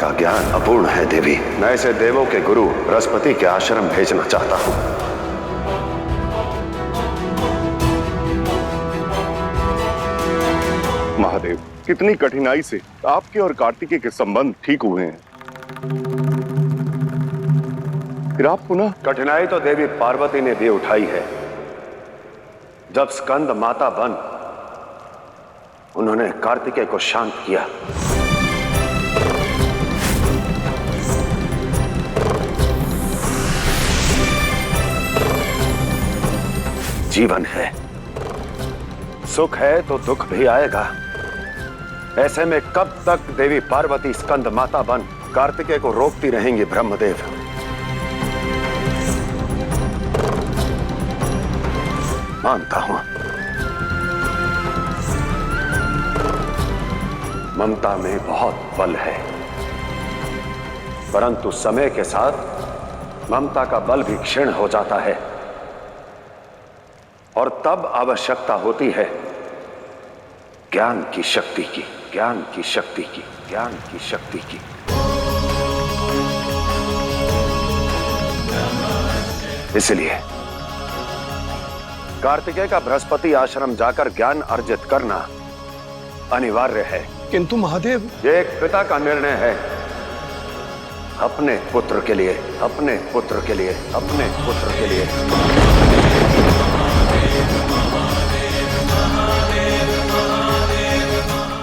का ज्ञान अपूर्ण है देवी। मैं इसे देवों के गुरु बृहस्पति के आश्रम भेजना चाहता हूं। महादेव, कितनी कठिनाई से आपके और कार्तिकेय के संबंध ठीक हुए हैं, फिर आप पुनः। कठिनाई तो देवी पार्वती ने भी उठाई है। जब स्कंद माता बन उन्होंने कार्तिकेय को शांत किया। जीवन है, सुख है तो दुख भी आएगा। ऐसे में कब तक देवी पार्वती स्कंद माता बन कार्तिकेय को रोकती रहेंगी ब्रह्मदेव? मानता हूं ममता में बहुत बल है, परंतु समय के साथ ममता का बल भी क्षीण हो जाता है और तब आवश्यकता होती है ज्ञान की शक्ति की, ज्ञान की शक्ति की, ज्ञान की शक्ति की। इसलिए कार्तिकेय का बृहस्पति आश्रम जाकर ज्ञान अर्जित करना अनिवार्य है। किंतु महादेव, ये एक पिता का निर्णय है। अपने पुत्र के लिए, अपने पुत्र के लिए, अपने पुत्र के लिए।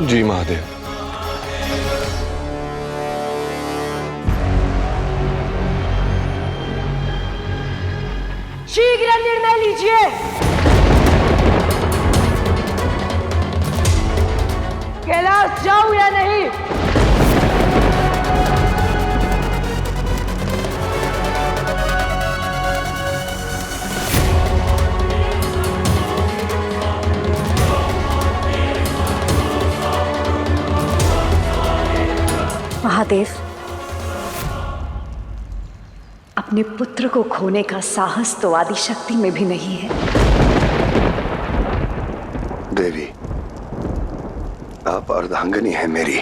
जी महादेव। शीघ्र निर्णय लीजिए। कैलाश जाऊं या नहीं? महादेव, अपने पुत्र को खोने का साहस तो आदि शक्ति में भी नहीं है। देवी, आप अर्धांगिनी हैं मेरी।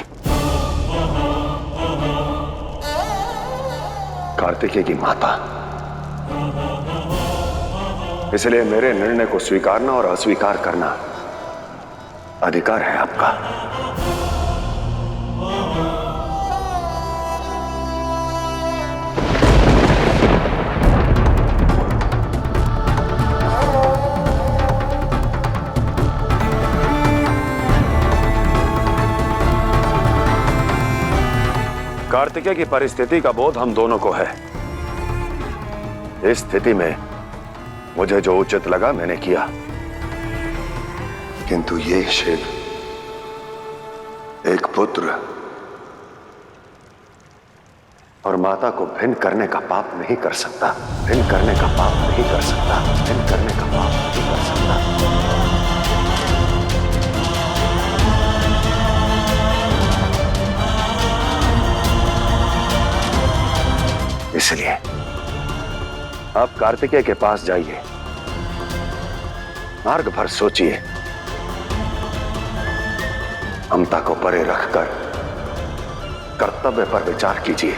कार्तिकेय की माता। इसलिए मेरे निर्णय को स्वीकारना और अस्वीकार करना अधिकार है आपका। कार्तिकेय की परिस्थिति का बोध हम दोनों को है। इस स्थिति में मुझे जो उचित लगा मैंने किया, किंतु ये शिव एक पुत्र और माता को भिन्न करने का पाप नहीं कर सकता, भिन्न करने का पाप नहीं कर सकता, भिन्न करने का पाप नहीं कर सकता। इसलिए आप कार्तिकेय के पास जाइए, मार्ग भर सोचिए, ममता को परे रखकर कर्तव्य पर विचार कीजिए।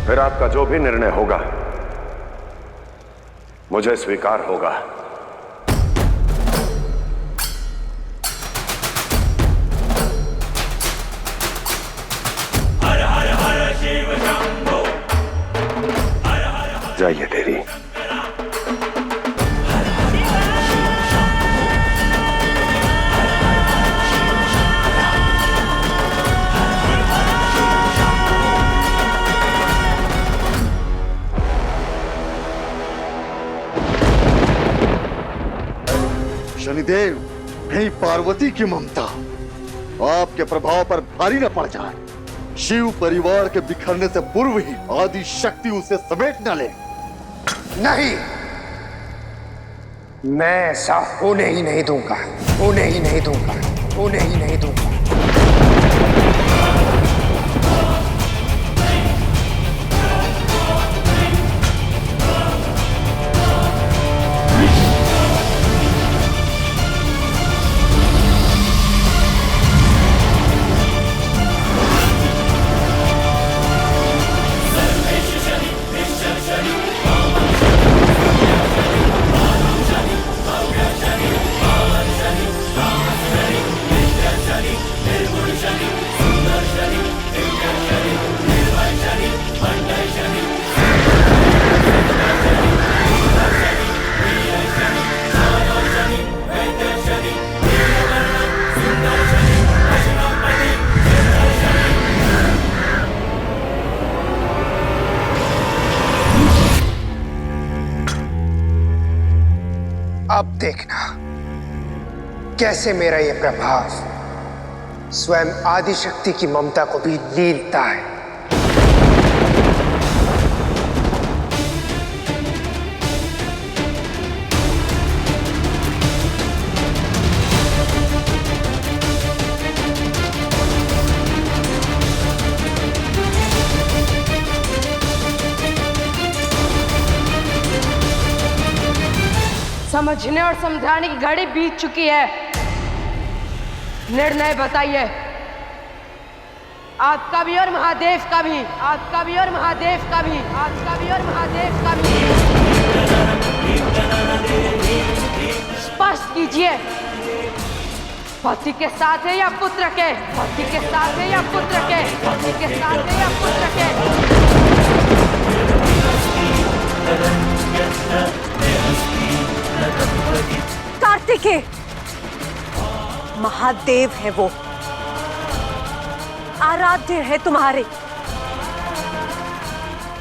फिर आपका जो भी निर्णय होगा मुझे स्वीकार होगा। जाइए देवी। शनिदेव, कहीं पार्वती की ममता आपके प्रभाव पर भारी न पड़ जाए। शिव परिवार के बिखरने से पूर्व ही आदि शक्ति उसे समेट न ले। नहीं, मैं ऐसा होने ही नहीं दूंगा, होने ही नहीं दूंगा, होने ही नहीं दूंगा। अब देखना कैसे मेरा ये प्रभाव स्वयं आदिशक्ति की ममता को भी लीलता है। समझने और समझाने की घड़ी बीत चुकी है। निर्णय बताइए, आपका भी और महादेव का भी, आपका भी और महादेव का भी, आपका भी और महादेव का भी। स्पष्ट कीजिए, पति के साथ है या पुत्र के? पति के साथ है या पुत्र के? पति के साथ है या पुत्र के? कार्तिकेय, महादेव है वो, आराध्य है तुम्हारे,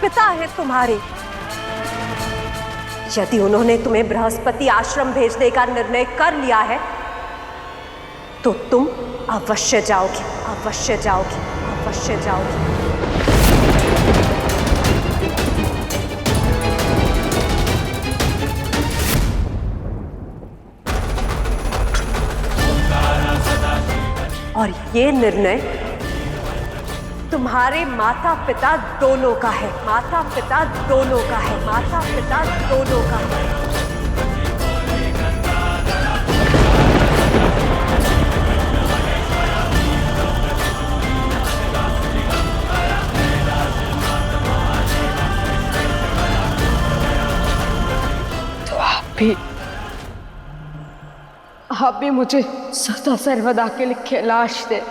पिता है तुम्हारे। यदि उन्होंने तुम्हें बृहस्पति आश्रम भेजने का निर्णय कर लिया है तो तुम अवश्य जाओगे, अवश्य जाओगे, अवश्य जाओगे। और ये निर्णय तुम्हारे माता पिता दोनों का है, माता पिता दोनों का है, माता पिता दोनों का है। तो आप भी मुझे सदा सर्वदा के लिए कैलाश दे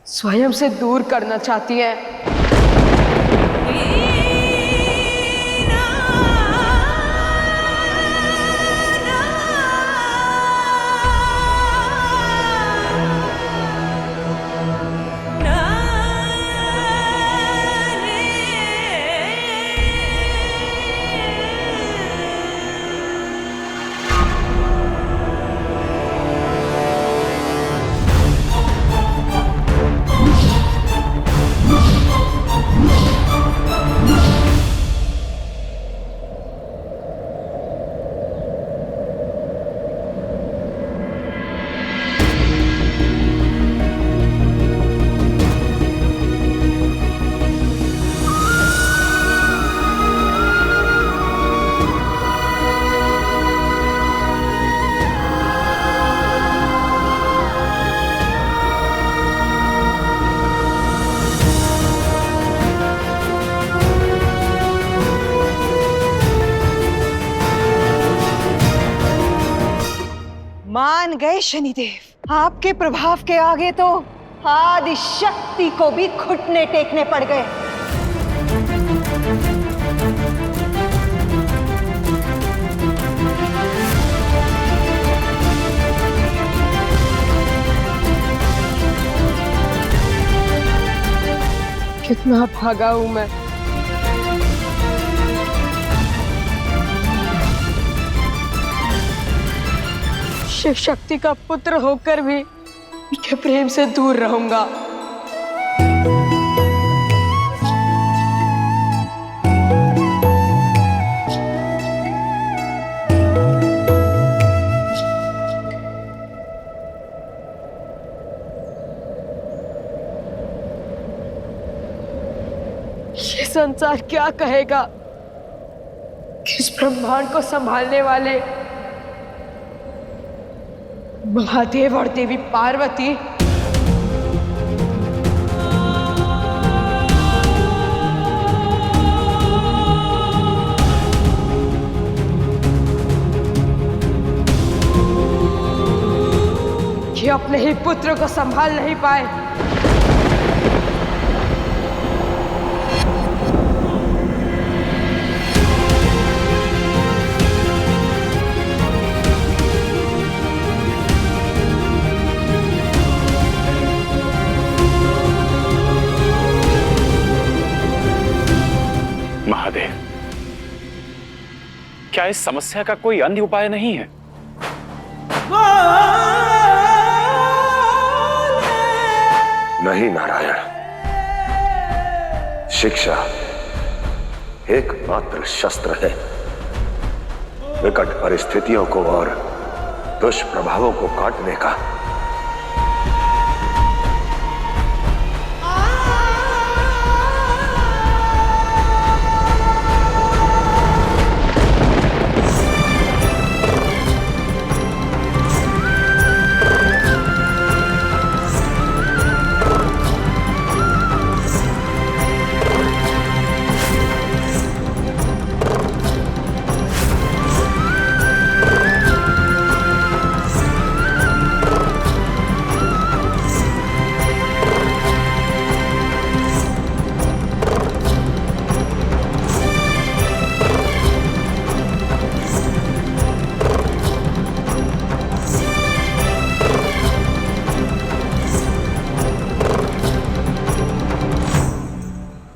स्वयं से दूर करना चाहती है। मान गए शनिदेव, आपके प्रभाव के आगे तो आदि शक्ति को भी घुटने टेकने पड़ गए। कितना भागा हूं मैं, शिव शक्ति का पुत्र होकर भी उनके प्रेम से दूर रहूंगा। ये संसार क्या कहेगा? इस ब्रह्मांड को संभालने वाले महादेव और देवी पार्वती ये अपने ही पुत्र को संभाल नहीं पाए। क्या इस समस्या का कोई अन्य उपाय नहीं है? नहीं नारायण, शिक्षा एकमात्र शस्त्र है विकट परिस्थितियों को और दुष्प्रभावों को काटने का।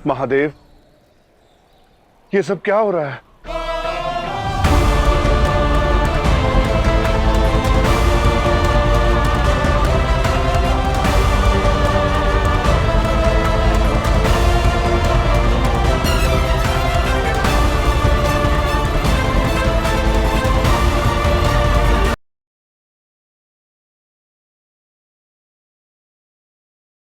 महादेव, ये सब क्या हो रहा है?